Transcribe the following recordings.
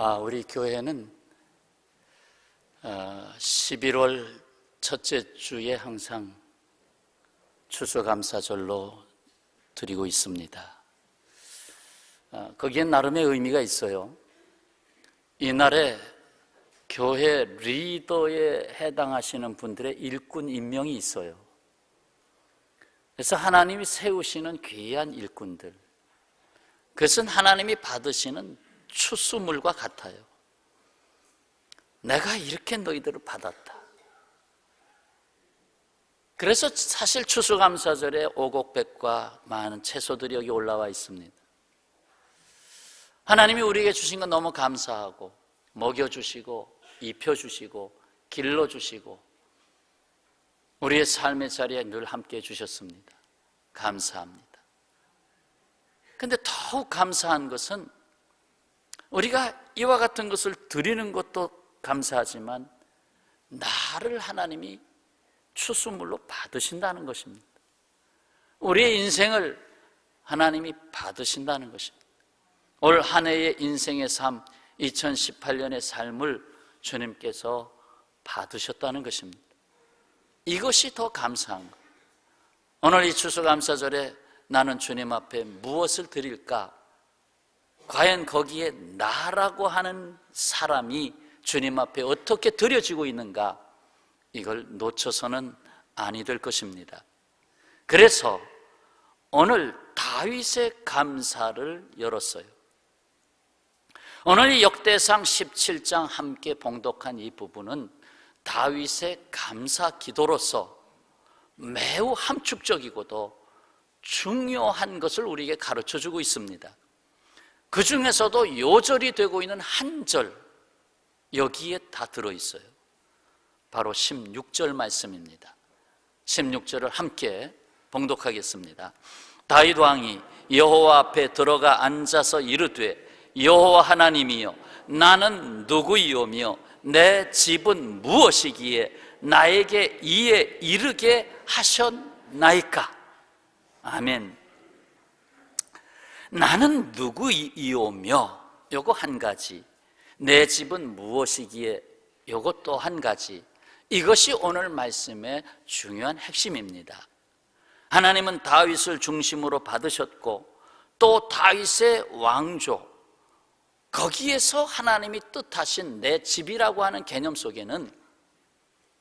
우리 교회는 11월 첫째 주에 항상 추수감사절로 드리고 있습니다. 거기엔 나름의 의미가 있어요. 이날에 교회 리더에 해당하시는 분들의 일꾼 임명이 있어요. 그래서 하나님이 세우시는 귀한 일꾼들, 그것은 하나님이 받으시는 추수물과 같아요. 내가 이렇게 너희들을 받았다. 그래서 사실 추수감사절에 오곡백과 많은 채소들이 여기 올라와 있습니다. 하나님이 우리에게 주신 건 너무 감사하고, 먹여주시고 입혀주시고 길러주시고 우리의 삶의 자리에 늘 함께해 주셨습니다. 감사합니다. 그런데 더욱 감사한 것은 우리가 이와 같은 것을 드리는 것도 감사하지만 나를 하나님이 추수물로 받으신다는 것입니다. 우리의 인생을 하나님이 받으신다는 것입니다. 올 한 해의 인생의 삶, 2018년의 삶을 주님께서 받으셨다는 것입니다. 이것이 더 감사한 것. 오늘 이 추수감사절에 나는 주님 앞에 무엇을 드릴까? 과연 거기에 나라고 하는 사람이 주님 앞에 어떻게 드려지고 있는가? 이걸 놓쳐서는 아니 될 것입니다. 그래서 오늘 다윗의 감사를 열었어요. 오늘 이 역대상 17장 함께 봉독한 이 부분은 다윗의 감사 기도로서 매우 함축적이고도 중요한 것을 우리에게 가르쳐주고 있습니다. 그 중에서도 요절이 되고 있는 한 절, 여기에 다 들어있어요. 바로 16절 말씀입니다. 16절을 함께 봉독하겠습니다. 다윗 왕이 여호와 앞에 들어가 앉아서 이르되 여호와 하나님이여, 나는 누구이오며 내 집은 무엇이기에 나에게 이에 이르게 하셨나이까? 아멘. 나는 누구이오며 요거 한 가지, 내 집은 무엇이기에 요것 또 한 가지, 이것이 오늘 말씀의 중요한 핵심입니다. 하나님은 다윗을 중심으로 받으셨고 또 다윗의 왕조, 거기에서 하나님이 뜻하신 내 집이라고 하는 개념 속에는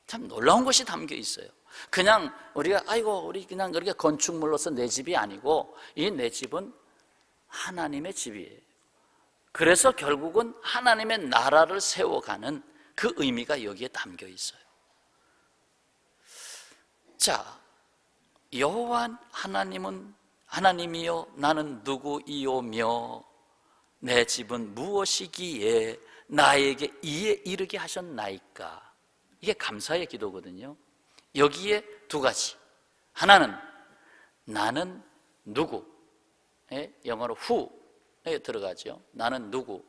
참 놀라운 것이 담겨 있어요. 그냥 우리가 우리 그냥 그렇게 건축물로서 내 집이 아니고 이 내 집은 하나님의 집이에요. 그래서 결국은 하나님의 나라를 세워가는 그 의미가 여기에 담겨 있어요. 자, 여호와 하나님은 하나님이여 나는 누구이오며 내 집은 무엇이기에 나에게 이에 이르게 하셨나이까? 이게 감사의 기도거든요. 여기에 두 가지, 하나는 나는 누구, 영어로 who에 들어가죠. 나는 누구.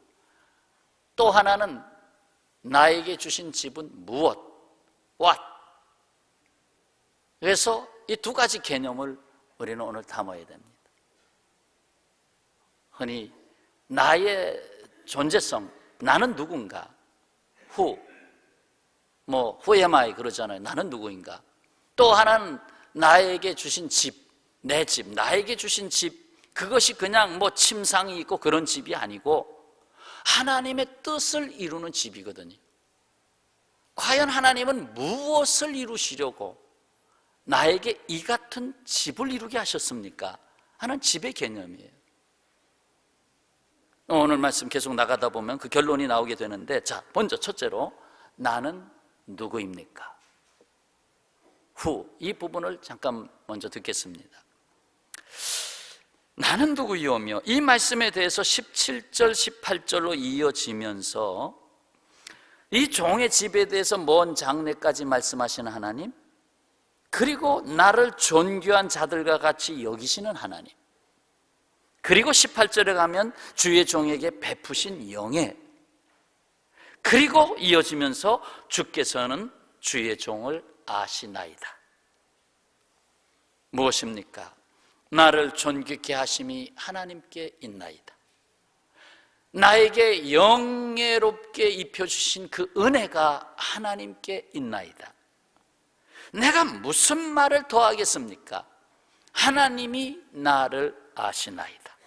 또 하나는 나에게 주신 집은 무엇, what. 그래서 이 두 가지 개념을 우리는 오늘 담아야 됩니다. 흔히 나의 존재성, 나는 누군가, who am I 그러잖아요. 나는 누구인가. 또 하나는 나에게 주신 집, 내 집, 나에게 주신 집, 그것이 그냥 침상이 있고 그런 집이 아니고 하나님의 뜻을 이루는 집이거든요. 과연 하나님은 무엇을 이루시려고 나에게 이 같은 집을 이루게 하셨습니까? 하는 집의 개념이에요. 오늘 말씀 계속 나가다 보면 그 결론이 나오게 되는데, 자, 먼저 첫째로 나는 누구입니까? who, 이 부분을 잠깐 먼저 듣겠습니다. 나는 누구이오며, 이 말씀에 대해서 17절 18절로 이어지면서 이 종의 집에 대해서 먼 장래까지 말씀하시는 하나님, 그리고 나를 존귀한 자들과 같이 여기시는 하나님, 그리고 18절에 가면 주의 종에게 베푸신 영예, 그리고 이어지면서 주께서는 주의 종을 아시나이다. 무엇입니까? 나를 존귀케 하심이 하나님께 있나이다. 나에게 영예롭게 입혀주신 그 은혜가 하나님께 있나이다. 내가 무슨 말을 더 하겠습니까? 하나님이 나를 아시나이다.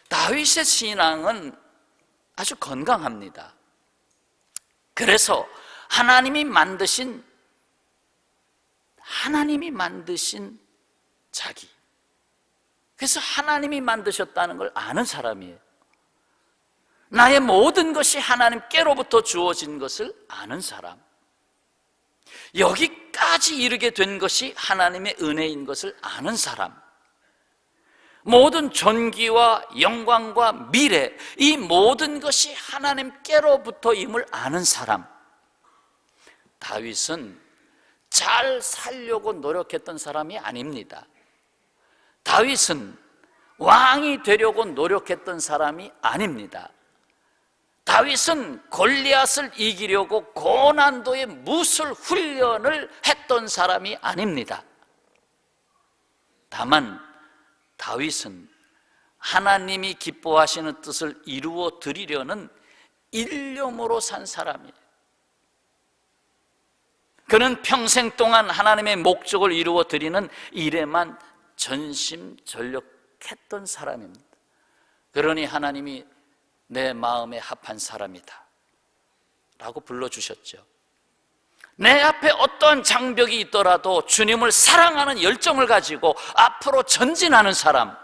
다윗의 신앙은 아주 건강합니다. 그래서 하나님이 만드신 자기, 그래서 하나님이 만드셨다는 걸 아는 사람이에요. 나의 모든 것이 하나님께로부터 주어진 것을 아는 사람, 여기까지 이르게 된 것이 하나님의 은혜인 것을 아는 사람, 모든 존귀와 영광과 미래, 이 모든 것이 하나님께로부터임을 아는 사람. 다윗은 잘 살려고 노력했던 사람이 아닙니다. 다윗은 왕이 되려고 노력했던 사람이 아닙니다. 다윗은 골리앗을 이기려고 고난도의 무술 훈련을 했던 사람이 아닙니다. 다만 다윗은 하나님이 기뻐하시는 뜻을 이루어 드리려는 일념으로 산 사람이에요. 그는 평생 동안 하나님의 목적을 이루어 드리는 일에만 전심전력했던 사람입니다. 그러니 하나님이 내 마음에 합한 사람이다 라고 불러주셨죠. 내 앞에 어떠한 장벽이 있더라도 주님을 사랑하는 열정을 가지고 앞으로 전진하는 사람,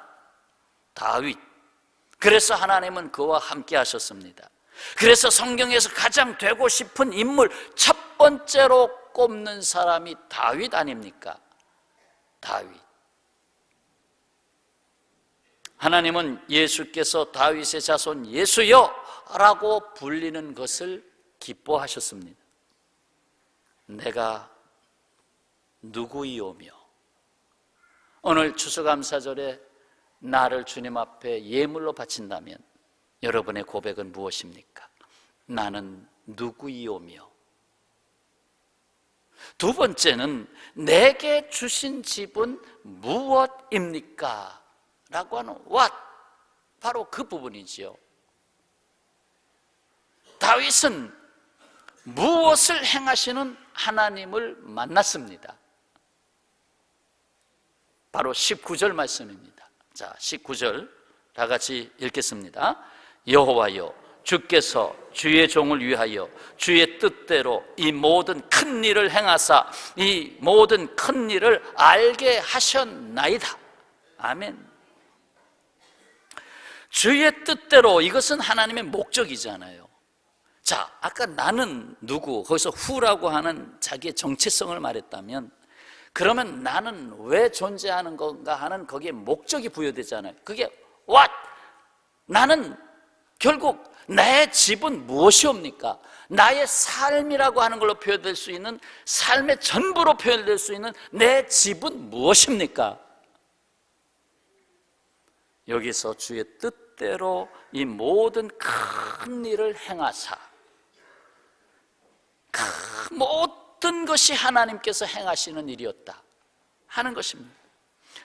다윗. 그래서 하나님은 그와 함께 하셨습니다. 그래서 성경에서 가장 되고 싶은 인물 첫 번째로 꼽는 사람이 다윗 아닙니까? 다윗. 하나님은 예수께서 다윗의 자손 예수여 라고 불리는 것을 기뻐하셨습니다. 내가 누구이오며, 오늘 추수감사절에 나를 주님 앞에 예물로 바친다면 여러분의 고백은 무엇입니까? 나는 누구이오며. 두 번째는 내게 주신 집은 무엇입니까? 라고 하는 what, 바로 그 부분이지요. 다윗은 무엇을 행하시는 하나님을 만났습니다. 바로 19절 말씀입니다. 자, 19절 다 같이 읽겠습니다. 여호와여, 주께서 주의 종을 위하여 주의 뜻대로 이 모든 큰 일을 행하사 이 모든 큰 일을 알게 하셨나이다. 아멘. 주의 뜻대로, 이것은 하나님의 목적이잖아요. 자, 아까 나는 누구, 거기서 후라고 하는 자기의 정체성을 말했다면, 그러면 나는 왜 존재하는 건가 하는 거기에 목적이 부여되잖아요. 그게 what? 나는 결국 내 집은 무엇이옵니까? 나의 삶이라고 하는 걸로 표현될 수 있는, 삶의 전부로 표현될 수 있는 내 집은 무엇입니까? 여기서 주의 뜻대로 이 모든 큰 일을 행하사, 모든 것이 하나님께서 행하시는 일이었다 하는 것입니다.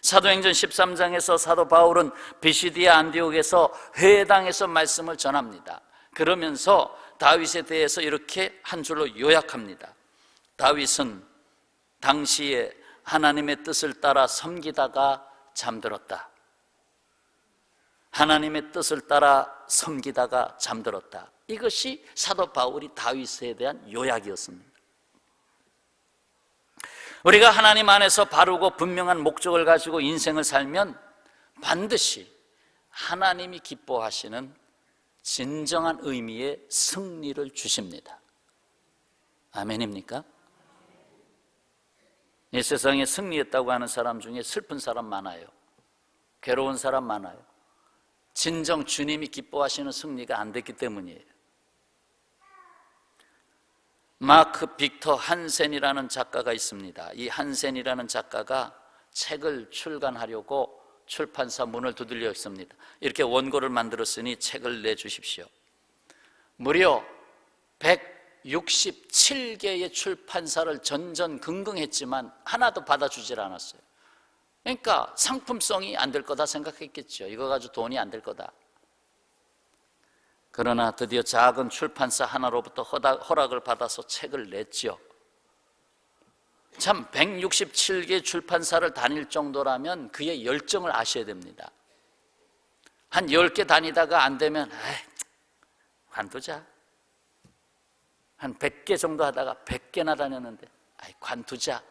사도행전 13장에서 사도 바울은 비시디아 안디옥에서 회당에서 말씀을 전합니다. 그러면서 다윗에 대해서 이렇게 한 줄로 요약합니다. 다윗은 당시에 하나님의 뜻을 따라 섬기다가 잠들었다. 하나님의 뜻을 따라 섬기다가 잠들었다. 이것이 사도 바울이 다윗에 대한 요약이었습니다. 우리가 하나님 안에서 바르고 분명한 목적을 가지고 인생을 살면 반드시 하나님이 기뻐하시는 진정한 의미의 승리를 주십니다. 아멘입니까? 이 세상에 승리했다고 하는 사람 중에 슬픈 사람 많아요. 괴로운 사람 많아요. 진정 주님이 기뻐하시는 승리가 안 됐기 때문이에요. 마크 빅터 한센이라는 작가가 있습니다. 이 한센이라는 작가가 책을 출간하려고 출판사 문을 두들려 있습니다. 이렇게 원고를 만들었으니 책을 내주십시오. 무려 167개의 출판사를 전전긍긍했지만 하나도 받아주질 않았어요. 그러니까 상품성이 안 될 거다 생각했겠죠. 이거 가지고 돈이 안 될 거다. 그러나 드디어 작은 출판사 하나로부터 허락을 받아서 책을 냈죠. 참 167개 출판사를 다닐 정도라면 그의 열정을 아셔야 됩니다. 한 10개 다니다가 안 되면 관두자. 한 100개 정도 하다가 100개나 다녔는데 관두자.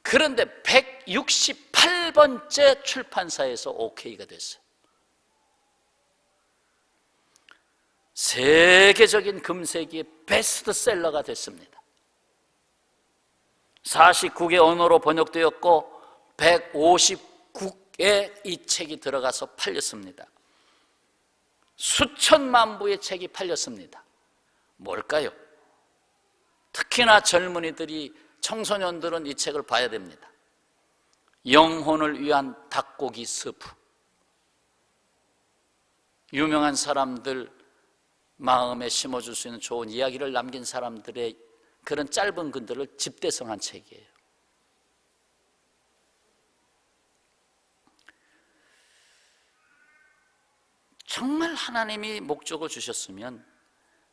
그런데 168번째 출판사에서 오케이가 됐어요. 세계적인 금세기의 베스트셀러가 됐습니다. 49개 언어로 번역되었고 159개 이 책이 들어가서 팔렸습니다. 수천만 부의 책이 팔렸습니다. 뭘까요? 특히나 젊은이들이, 청소년들은 이 책을 봐야 됩니다. 영혼을 위한 닭고기 스프. 유명한 사람들 마음에 심어줄 수 있는 좋은 이야기를 남긴 사람들의 그런 짧은 글들을 집대성한 책이에요. 정말 하나님이 목적을 주셨으면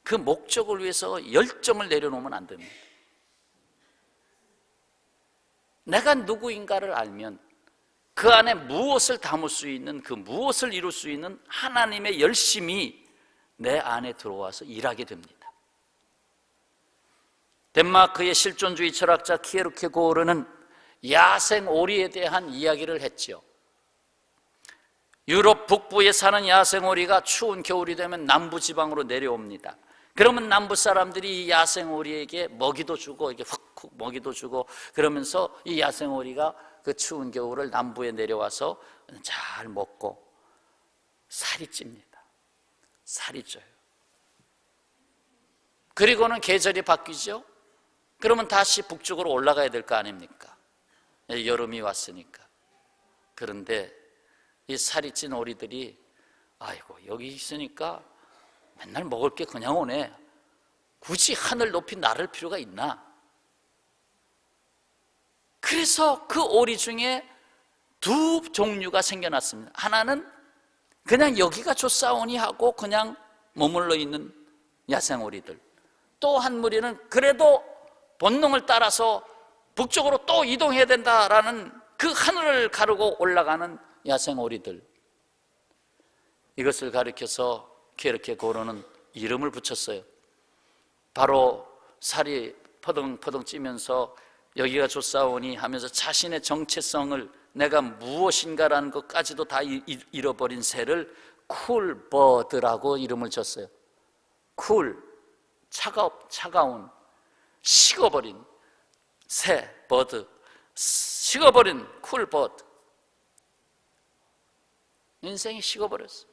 그 목적을 위해서 열정을 내려놓으면 안 됩니다. 내가 누구인가를 알면 그 안에 무엇을 담을 수 있는, 그 무엇을 이룰 수 있는 하나님의 열심이 내 안에 들어와서 일하게 됩니다. 덴마크의 실존주의 철학자 키에르케고르는 야생 오리에 대한 이야기를 했죠. 유럽 북부에 사는 야생 오리가 추운 겨울이 되면 남부 지방으로 내려옵니다. 그러면 남부 사람들이 이 야생 오리에게 먹이도 주고, 이게 훅훅 먹이도 주고, 그러면서 이 야생 오리가 그 추운 겨울을 남부에 내려와서 잘 먹고 살이 찝니다. 살이 쪄요. 그리고는 계절이 바뀌죠. 그러면 다시 북쪽으로 올라가야 될 거 아닙니까? 여름이 왔으니까. 그런데 이 살이 찐 오리들이 아이고 여기 있으니까 맨날 먹을 게 그냥 오네. 굳이 하늘 높이 나를 필요가 있나? 그래서 그 오리 중에 두 종류가 생겨났습니다. 하나는 그냥 여기가 좋사오니 하고 그냥 머물러 있는 야생 오리들. 또 한 무리는 그래도 본능을 따라서 북쪽으로 또 이동해야 된다라는 그 하늘을 가르고 올라가는 야생 오리들. 이것을 가리켜서 키에르케고르는 이름을 붙였어요. 바로 살이 퍼덩퍼덩 찌면서 여기가 좋사오니 하면서 자신의 정체성을, 내가 무엇인가라는 것까지도 다 잃어버린 새를 쿨버드라고 이름을 줬어요. 쿨, 차가운, 식어버린 새, 버드, 식어버린 쿨버드. 인생이 식어버렸어.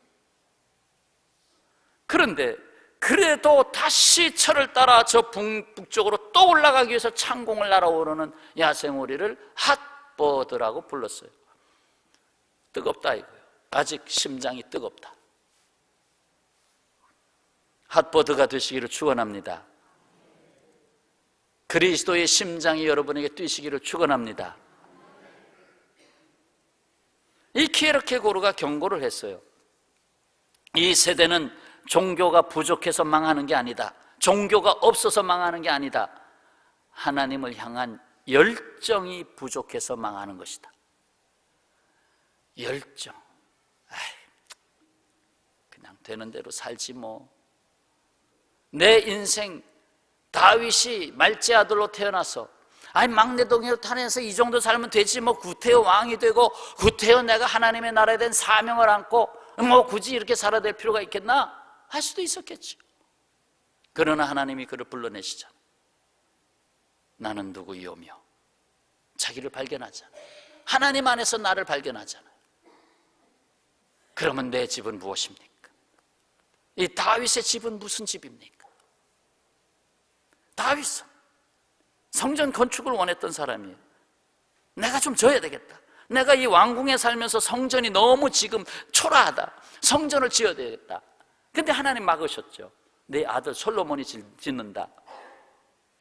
그런데 그래도 다시 철을 따라 저 북쪽으로 또 올라가기 위해서 창공을 날아오르는 야생오리를 핫버드라고 불렀어요. 뜨겁다 이거예요. 아직 심장이 뜨겁다. 핫버드가 되시기를 축원합니다. 그리스도의 심장이 여러분에게 뛰시기를 축원합니다. 이 키에르케고르가 경고를 했어요. 이 세대는 종교가 부족해서 망하는 게 아니다. 종교가 없어서 망하는 게 아니다. 하나님을 향한 열정이 부족해서 망하는 것이다. 열정. 그냥 되는 대로 살지 뭐. 내 인생 다윗이 말제 아들로 태어나서 막내 동생으로 태어나서 이 정도 살면 되지 뭐, 구태여 왕이 되고 구태여 내가 하나님의 나라에 대한 사명을 안고 뭐 굳이 이렇게 살아야 될 필요가 있겠나 할 수도 있었겠죠. 그러나 하나님이 그를 불러내시잖아. 나는 누구이오며 자기를 발견하잖아. 하나님 안에서 나를 발견하잖아. 그러면 내 집은 무엇입니까? 이 다윗의 집은 무슨 집입니까? 다윗은 성전 건축을 원했던 사람이에요. 내가 좀 져야 되겠다. 내가 이 왕궁에 살면서 성전이 너무 지금 초라하다. 성전을 지어야 되겠다. 근데 하나님 막으셨죠. 내 아들 솔로몬이 짓는다.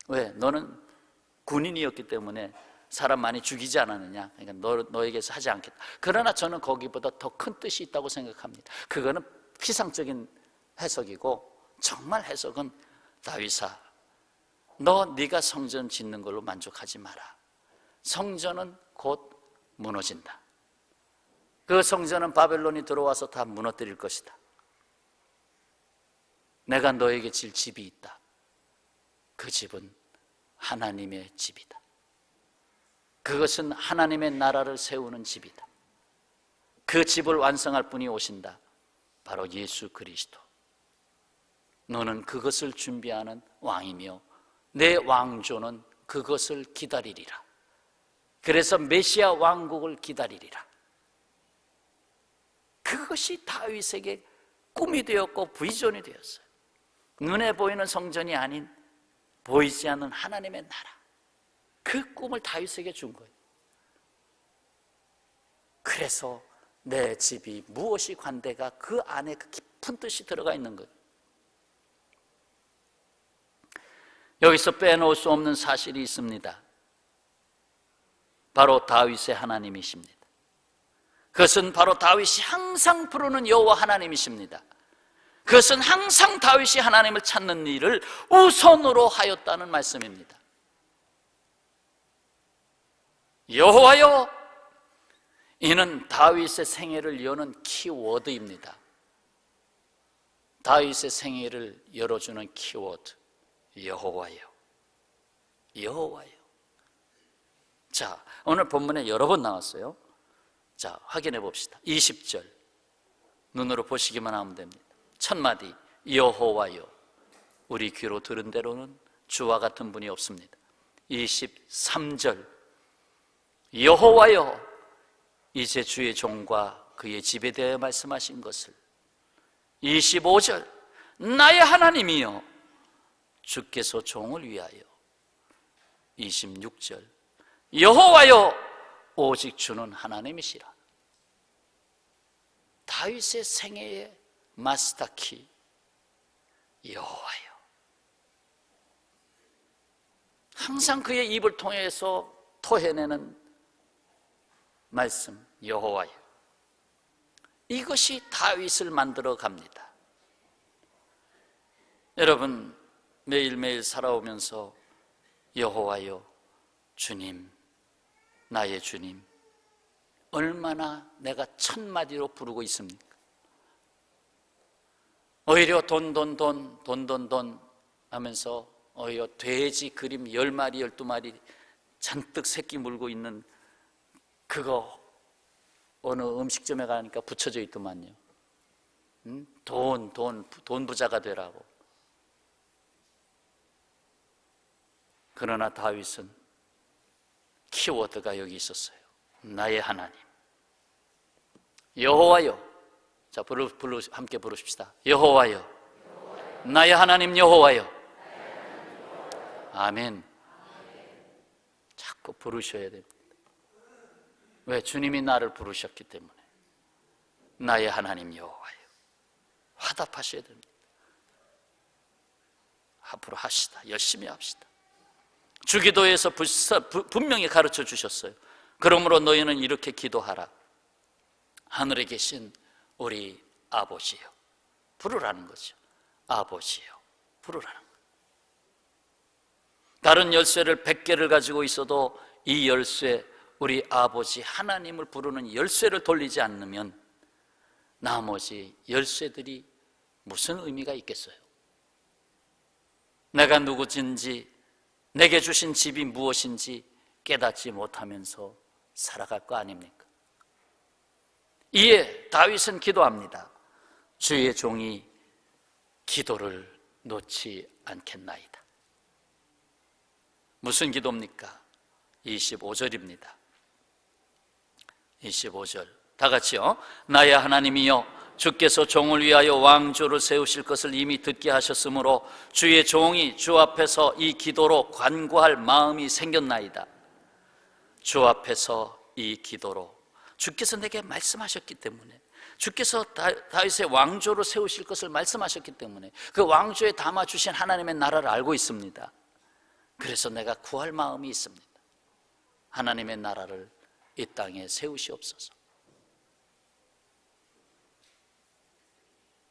왜? 너는 군인이었기 때문에 사람 많이 죽이지 않았느냐? 그러니까 너에게서 하지 않겠다. 그러나 저는 거기보다 더 큰 뜻이 있다고 생각합니다. 그거는 피상적인 해석이고, 정말 해석은 다윗아, 네가 성전 짓는 걸로 만족하지 마라. 성전은 곧 무너진다. 그 성전은 바벨론이 들어와서 다 무너뜨릴 것이다. 내가 너에게 질 집이 있다. 그 집은 하나님의 집이다. 그것은 하나님의 나라를 세우는 집이다. 그 집을 완성할 분이 오신다. 바로 예수 그리스도. 너는 그것을 준비하는 왕이며 내 왕조는 그것을 기다리리라. 그래서 메시아 왕국을 기다리리라. 그것이 다윗에게 꿈이 되었고 비전이 되었어요. 눈에 보이는 성전이 아닌 보이지 않는 하나님의 나라, 그 꿈을 다윗에게 준 거예요. 그래서 내 집이 무엇이 관대가, 그 안에 그 깊은 뜻이 들어가 있는 거예요. 여기서 빼놓을 수 없는 사실이 있습니다. 바로 다윗의 하나님이십니다. 그것은 바로 다윗이 항상 부르는 여호와 하나님이십니다. 그것은 항상 다윗이 하나님을 찾는 일을 우선으로 하였다는 말씀입니다. 여호와여, 이는 다윗의 생애를 여는 키워드입니다. 다윗의 생애를 열어주는 키워드, 여호와여, 여호와여. 자, 오늘 본문에 여러 번 나왔어요. 자, 확인해 봅시다. 20절 눈으로 보시기만 하면 됩니다. 첫 마디, 여호와여, 우리 귀로 들은 대로는 주와 같은 분이 없습니다. 23절, 여호와여, 이제 주의 종과 그의 집에 대하여 말씀하신 것을. 25절, 나의 하나님이여, 주께서 종을 위하여. 26절, 여호와여, 오직 주는 하나님이시라. 다윗의 생애의 마스터키, 여호와여. 항상 그의 입을 통해서 토해내는 말씀, 여호와여. 이것이 다윗을 만들어 갑니다. 여러분, 매일매일 살아오면서 여호와여, 주님, 나의 주님, 얼마나 내가 천마디로 부르고 있습니까? 오히려 돈 하면서 오히려 돼지 그림 10마리 12마리 잔뜩 새끼 물고 있는 그거 어느 음식점에 가니까 붙여져 있더만요. 돈 부자가 되라고. 그러나 다윗은 키워드가 여기 있었어요. 나의 하나님, 여호와여. 자, 함께 부르십시다. 여호와여, 나의 하나님 여호와여. 아멘. 자꾸 부르셔야 됩니다. 왜? 주님이 나를 부르셨기 때문에. 나의 하나님 여호와여. 화답하셔야 됩니다. 앞으로 하시다. 열심히 합시다. 주기도에서 분명히 가르쳐 주셨어요. 그러므로 너희는 이렇게 기도하라. 하늘에 계신 우리 아버지요. 부르라는 거죠. 아버지요. 부르라는 거예요. 다른 열쇠를 100개를 가지고 있어도 이 열쇠, 우리 아버지 하나님을 부르는 열쇠를 돌리지 않으면 나머지 열쇠들이 무슨 의미가 있겠어요? 내가 누구인지, 내게 주신 집이 무엇인지 깨닫지 못하면서 살아갈 거 아닙니까? 이에 다윗은 기도합니다. 주의 종이 기도를 놓지 않겠나이다. 무슨 기도입니까? 25절입니다. 25절 다 같이요. 나의 하나님이여, 주께서 종을 위하여 왕조를 세우실 것을 이미 듣게 하셨으므로 주의 종이 주 앞에서 이 기도로 간구할 마음이 생겼나이다. 주 앞에서 이 기도로, 주께서 내게 말씀하셨기 때문에, 주께서 다윗의 왕조를 세우실 것을 말씀하셨기 때문에 그 왕조에 담아주신 하나님의 나라를 알고 있습니다. 그래서 내가 구할 마음이 있습니다. 하나님의 나라를 이 땅에 세우시옵소서.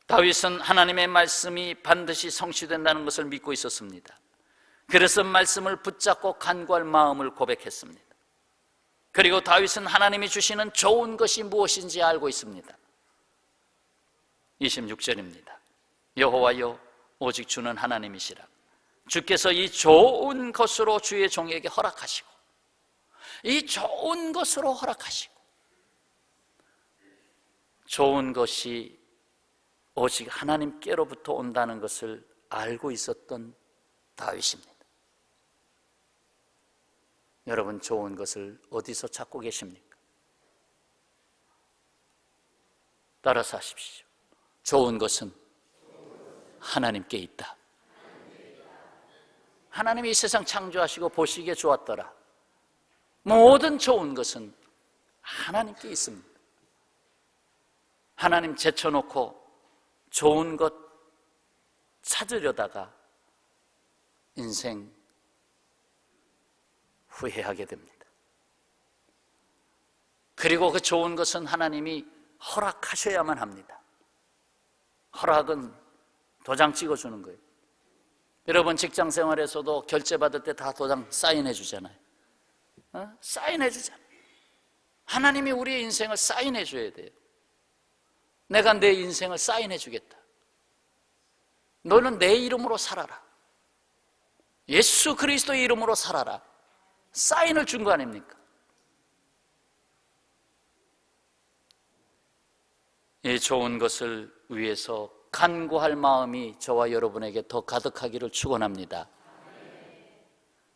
다윗은 하나님의 말씀이 반드시 성취된다는 것을 믿고 있었습니다. 그래서 말씀을 붙잡고 간구할 마음을 고백했습니다. 그리고 다윗은 하나님이 주시는 좋은 것이 무엇인지 알고 있습니다. 26절입니다. 여호와여, 오직 주는 하나님이시라. 주께서 이 좋은 것으로 주의 종에게 허락하시고, 이 좋은 것으로 허락하시고, 좋은 것이 오직 하나님께로부터 온다는 것을 알고 있었던 다윗입니다. 여러분, 좋은 것을 어디서 찾고 계십니까? 따라서 하십시오. 좋은 것은 하나님께 있다. 하나님이 이 세상 창조하시고 보시기에 좋았더라. 모든 좋은 것은 하나님께 있습니다. 하나님 제쳐놓고 좋은 것 찾으려다가 인생 후회하게 됩니다. 그리고 그 좋은 것은 하나님이 허락하셔야만 합니다. 허락은 도장 찍어주는 거예요. 여러분, 직장 생활에서도 결제 받을 때 다 도장 사인해 주잖아요. 사인해 주잖아요. 하나님이 우리의 인생을 사인해 줘야 돼요. 내가 내 인생을 사인해 주겠다. 너는 내 이름으로 살아라. 예수 그리스도의 이름으로 살아라. 사인을 준 거 아닙니까? 이 좋은 것을 위해서 간구할 마음이 저와 여러분에게 더 가득하기를 축원합니다.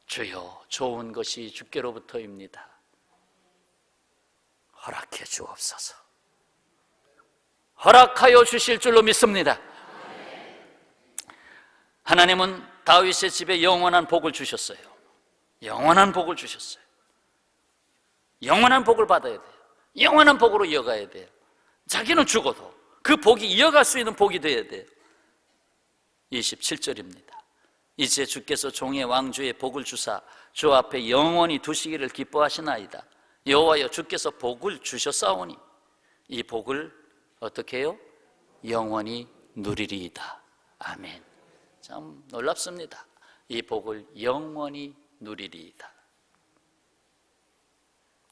주여, 좋은 것이 주께로부터입니다. 허락해 주옵소서. 허락하여 주실 줄로 믿습니다. 하나님은 다윗의 집에 영원한 복을 주셨어요. 영원한 복을 주셨어요. 영원한 복을 받아야 돼요. 영원한 복으로 이어가야 돼요. 자기는 죽어도 그 복이 이어갈 수 있는 복이 되어야 돼요. 27절입니다. 이제 주께서 종의 왕주의 복을 주사 주 앞에 영원히 두시기를 기뻐하시나이다. 여호와여, 주께서 복을 주셨사오니 이 복을 어떻게 해요? 영원히 누리리이다. 아멘. 참 놀랍습니다. 이 복을 영원히 누리리이다.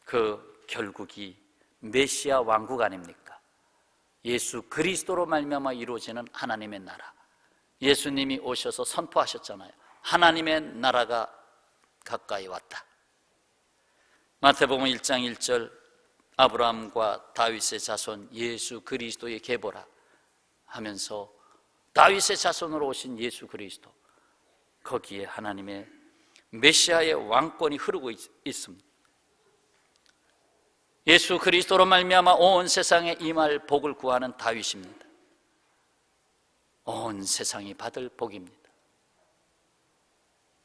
그 결국이 메시아 왕국 아닙니까? 예수 그리스도로 말미암아 이루어지는 하나님의 나라. 예수님이 오셔서 선포하셨잖아요. 하나님의 나라가 가까이 왔다. 마태복음 1장 1절, 아브라함과 다윗의 자손 예수 그리스도의 계보라 하면서 다윗의 자손으로 오신 예수 그리스도, 거기에 하나님의 메시아의 왕권이 흐르고 있습니다. 예수 그리스도로 말미암아 온 세상에 임할 복을 구하는 다윗입니다. 온 세상이 받을 복입니다.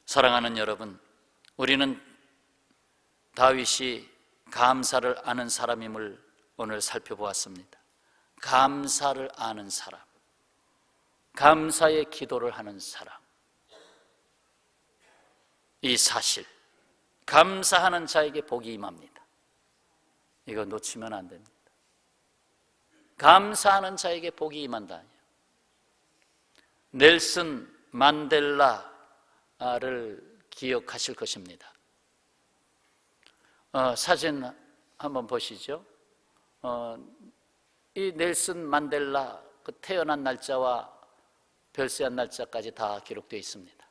사랑하는 여러분, 우리는 다윗이 감사를 아는 사람임을 오늘 살펴보았습니다. 감사를 아는 사람, 감사의 기도를 하는 사람. 이 사실, 감사하는 자에게 복이 임합니다. 이거 놓치면 안 됩니다. 감사하는 자에게 복이 임한다. 넬슨 만델라를 기억하실 것입니다. 사진 한번 보시죠. 이 넬슨 만델라 그 태어난 날짜와 별세한 날짜까지 다 기록되어 있습니다.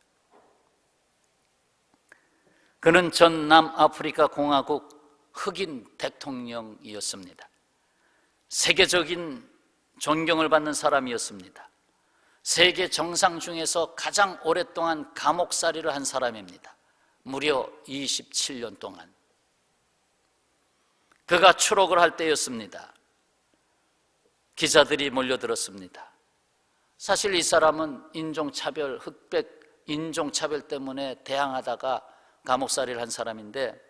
그는 전 남아프리카 공화국 흑인 대통령이었습니다. 세계적인 존경을 받는 사람이었습니다. 세계 정상 중에서 가장 오랫동안 감옥살이를 한 사람입니다. 무려 27년 동안. 그가 추록을 할 때였습니다. 기자들이 몰려들었습니다. 사실 이 사람은 인종차별, 흑백 인종차별 때문에 대항하다가 감옥살이를 한 사람인데,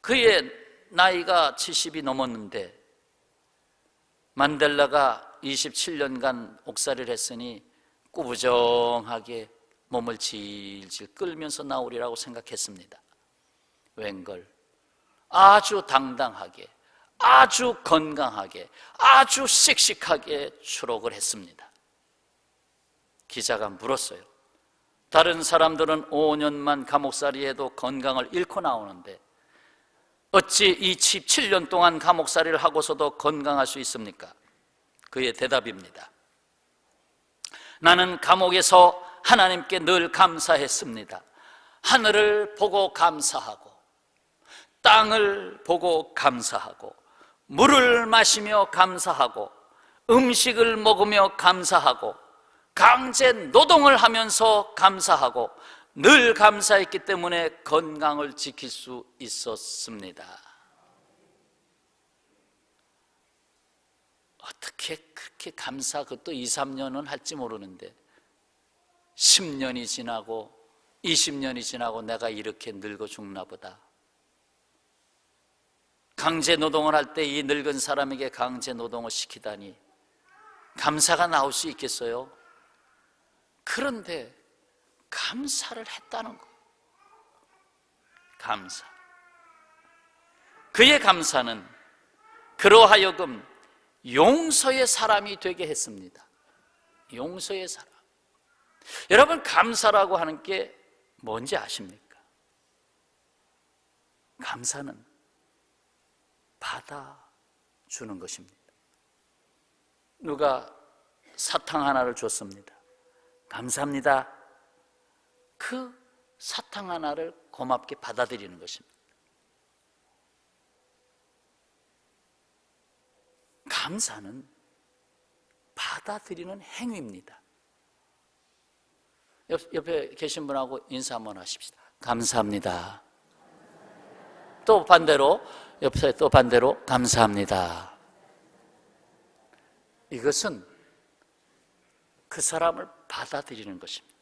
그의 나이가 70이 넘었는데 만델라가 27년간 옥살이를 했으니 꾸부정하게 몸을 질질 끌면서 나오리라고 생각했습니다. 웬걸 아주 당당하게, 아주 건강하게, 아주 씩씩하게 추록을 했습니다. 기자가 물었어요. 다른 사람들은 5년만 감옥살이해도 건강을 잃고 나오는데 어찌 이 17년 동안 감옥살이를 하고서도 건강할 수 있습니까? 그의 대답입니다. 나는 감옥에서 하나님께 늘 감사했습니다. 하늘을 보고 감사하고, 땅을 보고 감사하고, 물을 마시며 감사하고, 음식을 먹으며 감사하고, 강제 노동을 하면서 감사하고, 늘 감사했기 때문에 건강을 지킬 수 있었습니다. 어떻게 그렇게 그것도 2, 3년은 할지 모르는데 10년이 지나고 20년이 지나고 내가 이렇게 늙어 죽나 보다. 강제 노동을 할 때 이 늙은 사람에게 강제 노동을 시키다니 감사가 나올 수 있겠어요? 그런데 감사를 했다는 거예요. 감사. 그의 감사는 그로 하여금 용서의 사람이 되게 했습니다. 용서의 사람. 여러분, 감사라고 하는 게 뭔지 아십니까? 감사는 받아주는 것입니다. 누가 사탕 하나를 줬습니다. 감사합니다. 그 사탕 하나를 고맙게 받아들이는 것입니다. 감사는 받아들이는 행위입니다. 옆에 계신 분하고 인사 한번 하십시다. 감사합니다. 또 반대로, 옆에 또 반대로 감사합니다. 이것은 그 사람을 받아들이는 것입니다.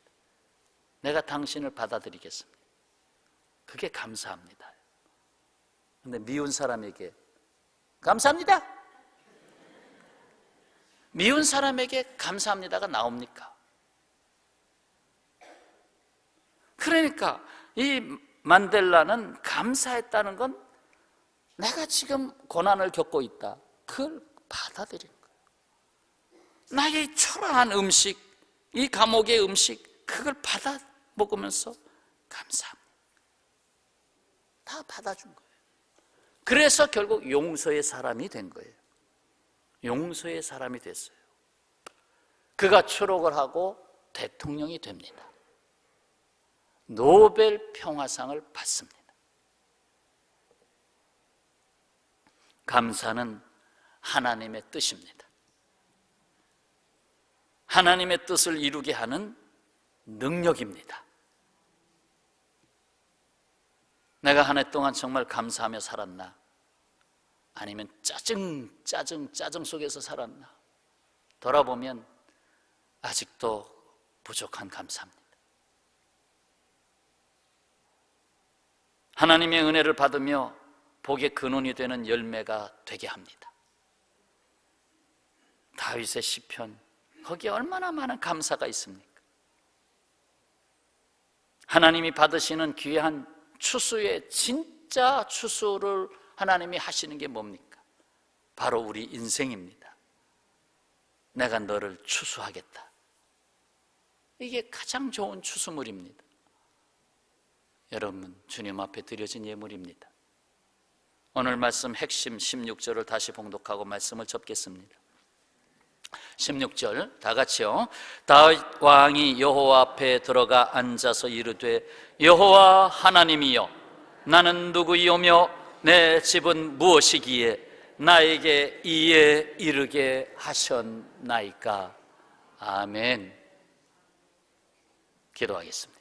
내가 당신을 받아들이겠습니다. 그게 감사합니다. 그런데 미운 사람에게 감사합니다. 미운 사람에게 감사합니다가 나옵니까? 그러니까 이 만델라는 감사했다는 건 내가 지금 고난을 겪고 있다, 그걸 받아들이는 거예요. 나의 초라한 음식, 이 감옥의 음식, 그걸 받아 먹으면서 감사합니다. 다 받아준 거예요. 그래서 결국 용서의 사람이 된 거예요. 용서의 사람이 됐어요. 그가 추록을 하고 대통령이 됩니다. 노벨 평화상을 받습니다. 감사는 하나님의 뜻입니다. 하나님의 뜻을 이루게 하는 능력입니다. 내가 한 해 동안 정말 감사하며 살았나? 아니면 짜증 속에서 살았나? 돌아보면 아직도 부족한 감사입니다. 하나님의 은혜를 받으며 복의 근원이 되는 열매가 되게 합니다. 다윗의 시편, 거기에 얼마나 많은 감사가 있습니까? 하나님이 받으시는 귀한 추수의 진짜 추수를 하나님이 하시는 게 뭡니까? 바로 우리 인생입니다. 내가 너를 추수하겠다. 이게 가장 좋은 추수물입니다. 여러분, 주님 앞에 드려진 예물입니다. 오늘 말씀 핵심 16절을 다시 봉독하고 말씀을 접겠습니다. 16절 다 같이요. 다윗 왕이 여호와 앞에 들어가 앉아서 이르되, 여호와 하나님이여, 나는 누구이오며 내 집은 무엇이기에 나에게 이에 이르게 하셨나이까. 아멘. 기도하겠습니다.